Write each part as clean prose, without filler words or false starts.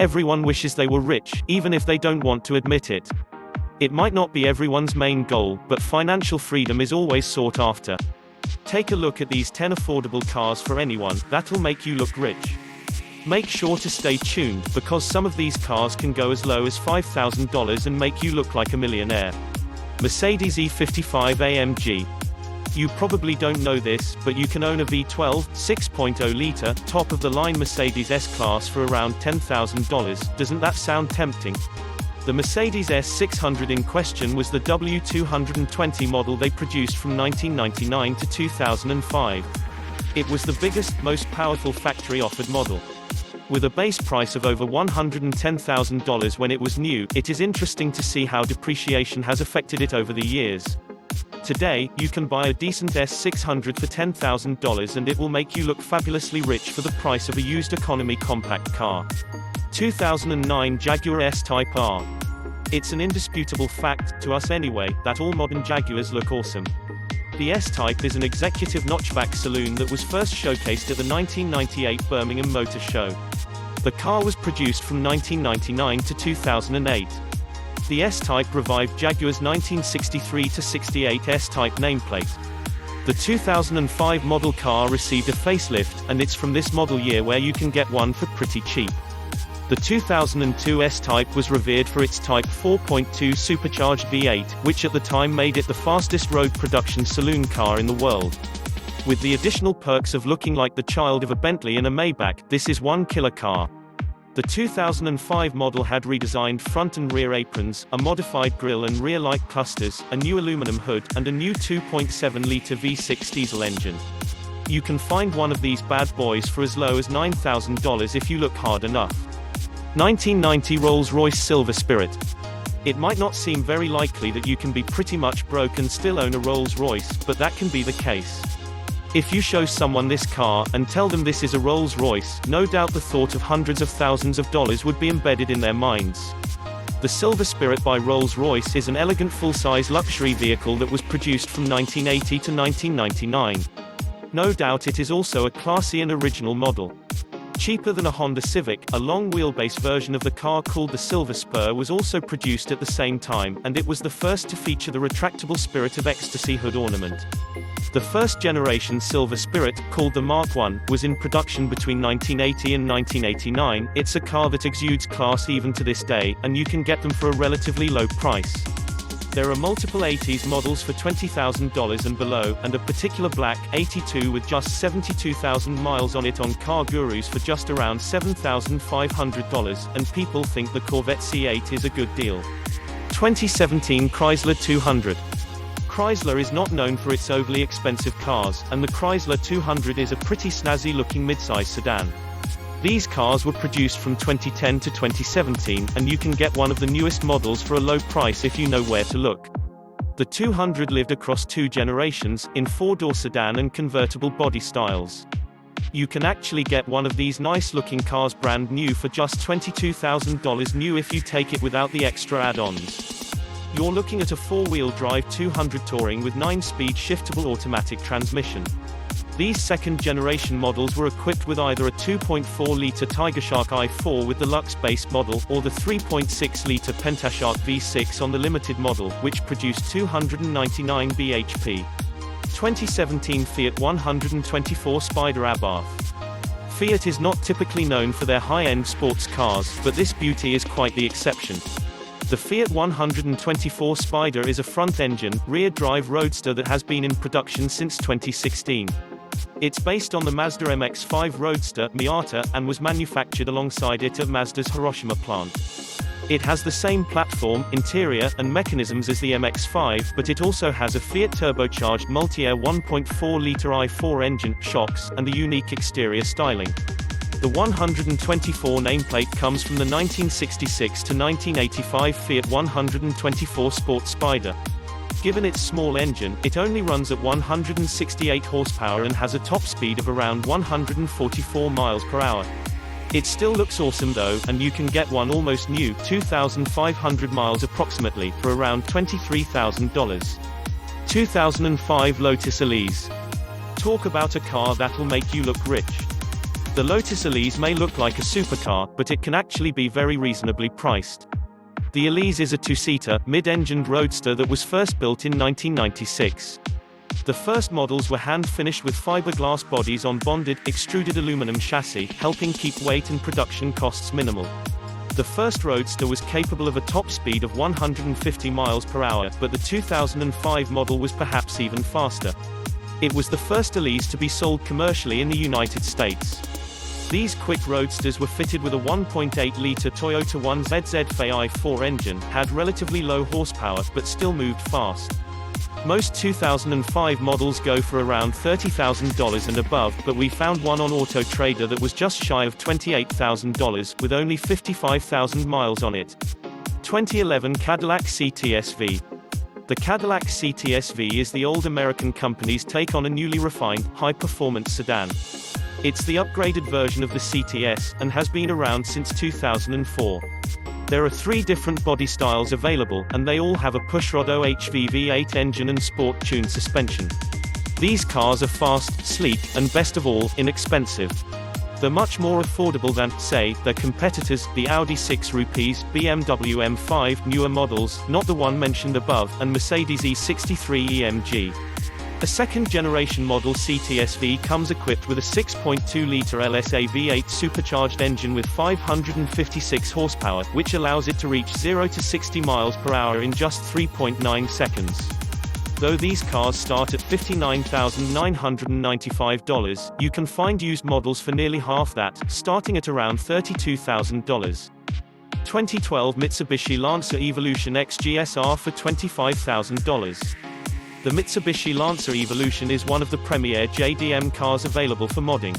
Everyone wishes they were rich, even if they don't want to admit it. It might not be everyone's main goal, but financial freedom is always sought after. Take a look at these 10 affordable cars for anyone, that'll make you look rich. Make sure to stay tuned, because some of these cars can go as low as $5,000 and make you look like a millionaire. Mercedes E55 AMG. You probably don't know this, but you can own a V12, 6.0-liter, top-of-the-line Mercedes S-Class for around $10,000, doesn't that sound tempting? The Mercedes S600 in question was the W220 model they produced from 1999 to 2005. It was the biggest, most powerful factory-offered model. With a base price of over $110,000 when it was new, it is interesting to see how depreciation has affected it over the years. Today, you can buy a decent S600 for $10,000 and it will make you look fabulously rich for the price of a used economy compact car. 2009 Jaguar S-Type R. It's an indisputable fact, to us anyway, that all modern Jaguars look awesome. The S-Type is an executive notchback saloon that was first showcased at the 1998 Birmingham Motor Show. The car was produced from 1999 to 2008. The S-Type revived Jaguar's 1963-68 S-Type nameplate. The 2005 model car received a facelift, and it's from this model year where you can get one for pretty cheap. The 2002 S-Type was revered for its Type 4.2 supercharged V8, which at the time made it the fastest road production saloon car in the world. With the additional perks of looking like the child of a Bentley and a Maybach, this is one killer car. The 2005 model had redesigned front and rear aprons, a modified grille and rear light clusters, a new aluminum hood, and a new 2.7-liter V6 diesel engine. You can find one of these bad boys for as low as $9,000 if you look hard enough. 1990 Rolls-Royce Silver Spirit. It might not seem very likely that you can be pretty much broke and still own a Rolls-Royce, but that can be the case. If you show someone this car, and tell them this is a Rolls-Royce, no doubt the thought of hundreds of thousands of dollars would be embedded in their minds. The Silver Spirit by Rolls-Royce is an elegant full-size luxury vehicle that was produced from 1980 to 1999. No doubt it is also a classy and original model. Cheaper than a Honda Civic, a long-wheelbase version of the car called the Silver Spur was also produced at the same time, and it was the first to feature the retractable Spirit of Ecstasy hood ornament. The first-generation Silver Spirit, called the Mark I, was in production between 1980 and 1989. It's a car that exudes class even to this day, and you can get them for a relatively low price. There are multiple 80s models for $20,000 and below, and a particular black 82 with just 72,000 miles on it on Car Gurus for just around $7,500, and people think the Corvette C8 is a good deal. 2017 Chrysler 200. Chrysler is not known for its overly expensive cars, and the Chrysler 200 is a pretty snazzy-looking midsize sedan. These cars were produced from 2010 to 2017, and you can get one of the newest models for a low price if you know where to look. The 200 lived across 2 generations, in 4-door sedan and convertible body styles. You can actually get one of these nice-looking cars brand new for just $22,000 new if you take it without the extra add-ons. You're looking at a 4-wheel drive 200 Touring with 9-speed shiftable automatic transmission. These second-generation models were equipped with either a 2.4-liter Tigershark i4 with the Lux base model, or the 3.6-liter Pentashark V6 on the limited model, which produced 299 bhp. 2017 Fiat 124 Spider Abarth. Fiat is not typically known for their high-end sports cars, but this beauty is quite the exception. The Fiat 124 Spider is a front-engine, rear-drive roadster that has been in production since 2016. It's based on the Mazda MX-5 Roadster, Miata, and was manufactured alongside it at Mazda's Hiroshima plant. It has the same platform, interior, and mechanisms as the MX-5, but it also has a Fiat turbocharged Multiair 1.4-liter i4 engine, shocks, and a unique exterior styling. The 124 nameplate comes from the 1966 to 1985 Fiat 124 Sport Spider. Given its small engine, it only runs at 168 horsepower and has a top speed of around 144 miles per hour. It still looks awesome though, and you can get one almost new, 2,500 miles approximately, for around $23,000. 2005 Lotus Elise. Talk about a car that'll make you look rich. The Lotus Elise may look like a supercar, but it can actually be very reasonably priced. The Elise is a two-seater, mid-engined roadster that was first built in 1996. The first models were hand-finished with fiberglass bodies on bonded, extruded aluminum chassis, helping keep weight and production costs minimal. The first Roadster was capable of a top speed of 150 miles per hour, but the 2005 model was perhaps even faster. It was the first Elise to be sold commercially in the United States. These quick roadsters were fitted with a 1.8-liter Toyota 1ZZ Fi4 engine, had relatively low horsepower, but still moved fast. Most 2005 models go for around $30,000 and above, but we found one on Auto Trader that was just shy of $28,000, with only 55,000 miles on it. 2011 Cadillac CTS-V. The Cadillac CTS-V is the old American company's take on a newly refined, high-performance sedan. It's the upgraded version of the CTS, and has been around since 2004. There are 3 different body styles available, and they all have a pushrod OHV V8 engine and sport-tuned suspension. These cars are fast, sleek, and best of all, inexpensive. They're much more affordable than, say, their competitors, the Audi 6 rupees, BMW M5 newer models, not the one mentioned above, and Mercedes E63 EMG. A second-generation model CTS-V comes equipped with a 6.2-liter LSA V8 supercharged engine with 556 horsepower, which allows it to reach 0 to 60 miles per hour in just 3.9 seconds. Though these cars start at $59,995, you can find used models for nearly half that, starting at around $32,000. 2012 Mitsubishi Lancer Evolution X GSR for $25,000. The Mitsubishi Lancer Evolution is one of the premier JDM cars available for modding.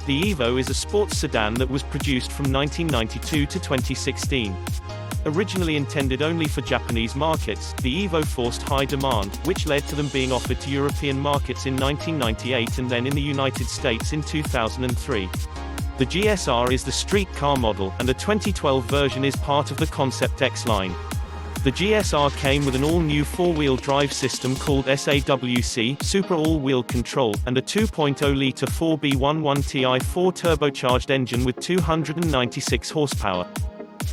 The Evo is a sports sedan that was produced from 1992 to 2016. Originally intended only for Japanese markets, the Evo forced high demand, which led to them being offered to European markets in 1998 and then in the United States in 2003. The GSR is the street car model, and the 2012 version is part of the Concept X line. The GSR came with an all-new 4-wheel drive system called SAWC Super All-Wheel Control, and a 2.0-liter 4B11Ti4 turbocharged engine with 296 horsepower.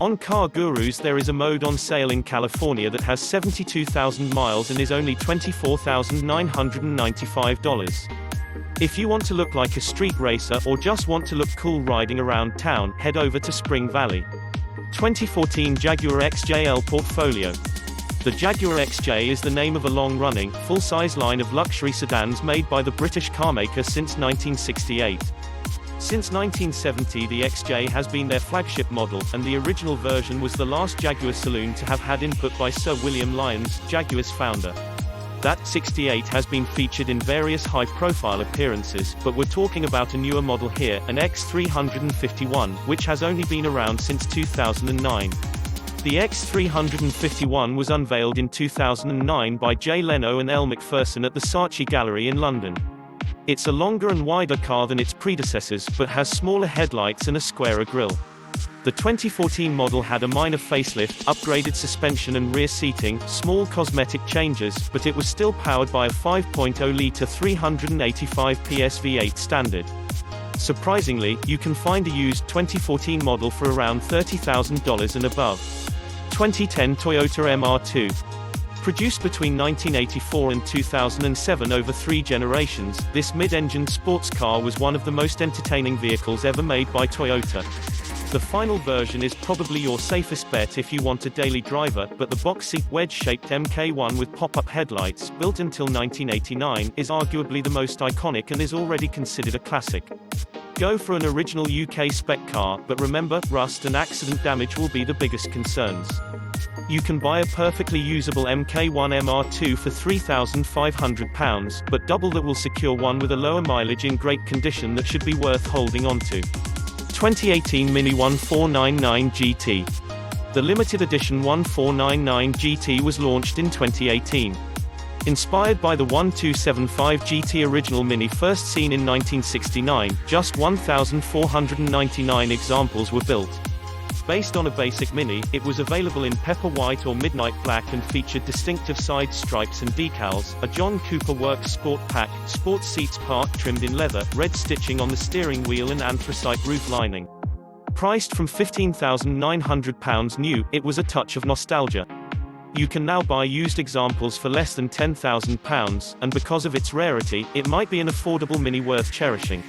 On Car Gurus there is a mode on sale in California that has 72,000 miles and is only $24,995. If you want to look like a street racer or just want to look cool riding around town, head over to Spring Valley. 2014 Jaguar XJL Portfolio. The Jaguar XJ is the name of a long-running, full-size line of luxury sedans made by the British carmaker since 1968. Since 1970 the XJ has been their flagship model, and the original version was the last Jaguar saloon to have had input by Sir William Lyons, Jaguar's founder. That 68 has been featured in various high-profile appearances, but we're talking about a newer model here, an X351, which has only been around since 2009. The X351 was unveiled in 2009 by Jay Leno and Elle Macpherson at the Saatchi Gallery in London. It's a longer and wider car than its predecessors, but has smaller headlights and a squarer grille. The 2014 model had a minor facelift, upgraded suspension and rear seating, small cosmetic changes, but it was still powered by a 5.0-liter 385 PS V8 standard. Surprisingly, you can find a used 2014 model for around $30,000 and above. 2010 Toyota MR2. Produced between 1984 and 2007 over 3 generations, this mid-engined sports car was one of the most entertaining vehicles ever made by Toyota. The final version is probably your safest bet if you want a daily driver, but the box-seat wedge-shaped MK1 with pop-up headlights, built until 1989, is arguably the most iconic and is already considered a classic. Go for an original UK spec car, but remember, rust and accident damage will be the biggest concerns. You can buy a perfectly usable MK1 MR2 for £3,500, but double that will secure one with a lower mileage in great condition that should be worth holding onto. 2018 Mini 1499 GT. The limited edition 1499 GT was launched in 2018. Inspired by the 1275 GT original Mini first seen in 1969, just 1,499 examples were built. Based on a basic Mini, it was available in pepper white or midnight black and featured distinctive side stripes and decals, a John Cooper Works Sport Pack, sports seats part trimmed in leather, red stitching on the steering wheel and anthracite roof lining. Priced from £15,900 new, it was a touch of nostalgia. You can now buy used examples for less than £10,000, and because of its rarity, it might be an affordable Mini worth cherishing.